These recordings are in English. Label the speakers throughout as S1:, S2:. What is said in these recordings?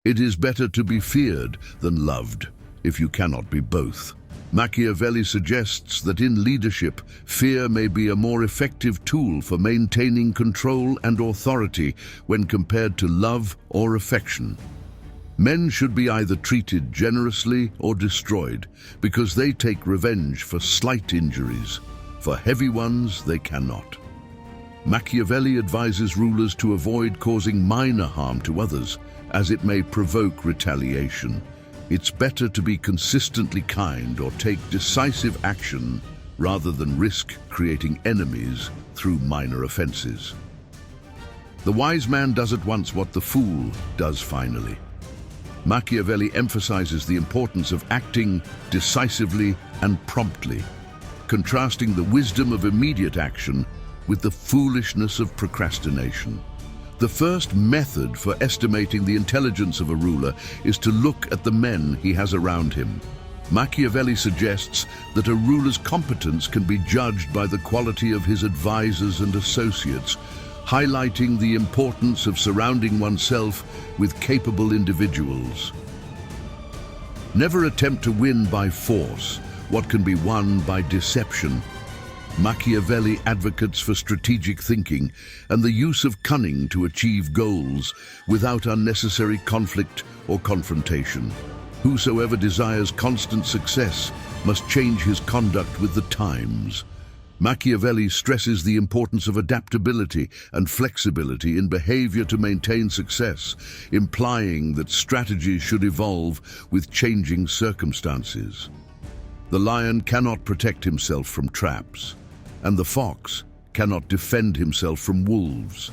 S1: It is better to be feared than loved, if you cannot be both. Machiavelli suggests that in leadership, fear may be a more effective tool for maintaining control and authority when compared to love or affection. Men should be either treated generously or destroyed, because they take revenge for slight injuries. For heavy ones, they cannot. Machiavelli advises rulers to avoid causing minor harm to others, as it may provoke retaliation. It's better to be consistently kind or take decisive action rather than risk creating enemies through minor offenses. The wise man does at once what the fool does finally. Machiavelli emphasizes the importance of acting decisively and promptly, contrasting the wisdom of immediate action with the foolishness of procrastination. The first method for estimating the intelligence of a ruler is to look at the men he has around him. Machiavelli suggests that a ruler's competence can be judged by the quality of his advisors and associates, highlighting the importance of surrounding oneself with capable individuals. Never attempt to win by force what can be won by deception. Machiavelli advocates for strategic thinking and the use of cunning to achieve goals without unnecessary conflict or confrontation. Whosoever desires constant success must change his conduct with the times. Machiavelli stresses the importance of adaptability and flexibility in behavior to maintain success, implying that strategy should evolve with changing circumstances. The lion cannot protect himself from traps, and the fox cannot defend himself from wolves.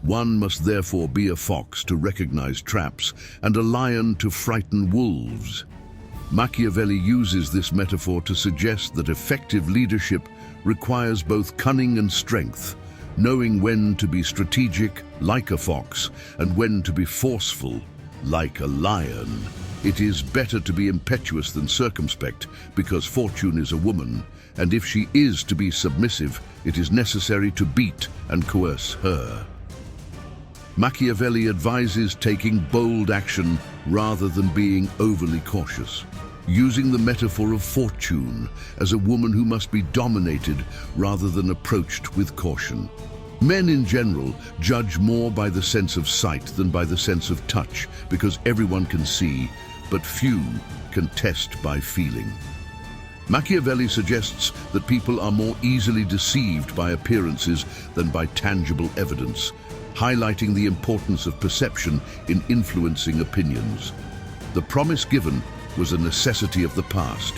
S1: One must therefore be a fox to recognize traps and a lion to frighten wolves. Machiavelli uses this metaphor to suggest that effective leadership requires both cunning and strength, knowing when to be strategic, like a fox, and when to be forceful, like a lion. It is better to be impetuous than circumspect, because fortune is a woman, and if she is to be submissive, it is necessary to beat and coerce her. Machiavelli advises taking bold action rather than being overly cautious, using the metaphor of fortune as a woman who must be dominated rather than approached with caution. Men in general judge more by the sense of sight than by the sense of touch, because everyone can see, but few can test by feeling. Machiavelli suggests that people are more easily deceived by appearances than by tangible evidence, highlighting the importance of perception in influencing opinions. The promise given was a necessity of the past.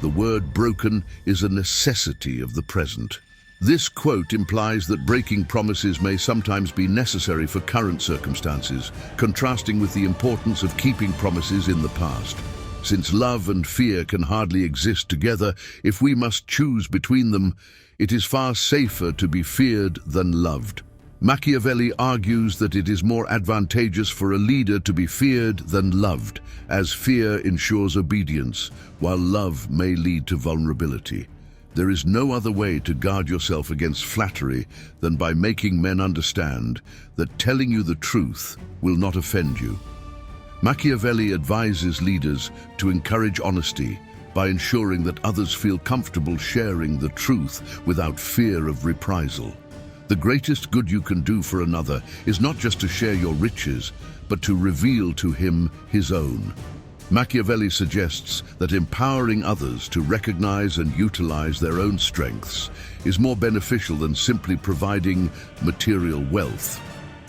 S1: The word broken is a necessity of the present. This quote implies that breaking promises may sometimes be necessary for current circumstances, contrasting with the importance of keeping promises in the past. Since love and fear can hardly exist together, if we must choose between them, it is far safer to be feared than loved. Machiavelli argues that it is more advantageous for a leader to be feared than loved, as fear ensures obedience, while love may lead to vulnerability. There is no other way to guard yourself against flattery than by making men understand that telling you the truth will not offend you. Machiavelli advises leaders to encourage honesty by ensuring that others feel comfortable sharing the truth without fear of reprisal. The greatest good you can do for another is not just to share your riches, but to reveal to him his own. Machiavelli suggests that empowering others to recognize and utilize their own strengths is more beneficial than simply providing material wealth.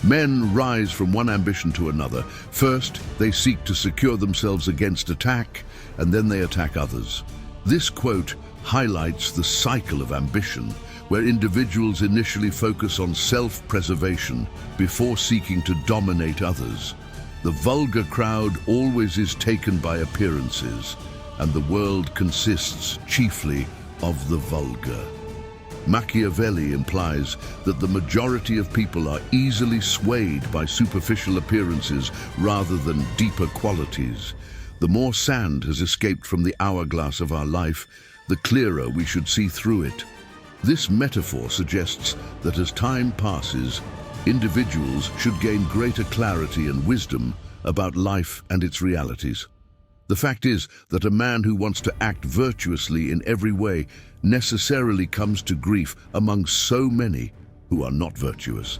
S1: Men rise from one ambition to another. First, they seek to secure themselves against attack, and then they attack others. This quote highlights the cycle of ambition, where individuals initially focus on self-preservation before seeking to dominate others. The vulgar crowd always is taken by appearances, and the world consists chiefly of the vulgar. Machiavelli implies that the majority of people are easily swayed by superficial appearances rather than deeper qualities. The more sand has escaped from the hourglass of our life, the clearer we should see through it. This metaphor suggests that as time passes, individuals should gain greater clarity and wisdom about life and its realities. The fact is that a man who wants to act virtuously in every way necessarily comes to grief among so many who are not virtuous.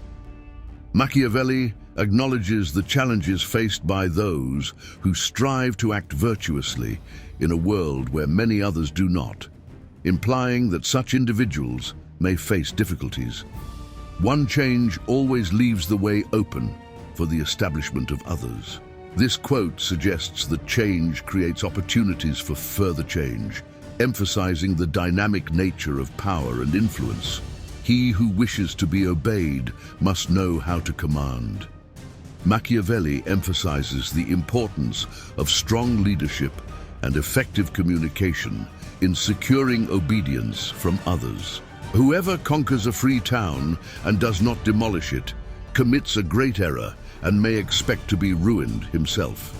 S1: Machiavelli acknowledges the challenges faced by those who strive to act virtuously in a world where many others do not, implying that such individuals may face difficulties. One change always leaves the way open for the establishment of others. This quote suggests that change creates opportunities for further change, emphasizing the dynamic nature of power and influence. He who wishes to be obeyed must know how to command. Machiavelli emphasizes the importance of strong leadership and effective communication in securing obedience from others. Whoever conquers a free town and does not demolish it commits a great error and may expect to be ruined himself.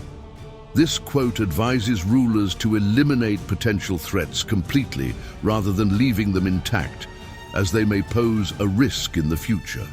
S1: This quote advises rulers to eliminate potential threats completely rather than leaving them intact, as they may pose a risk in the future.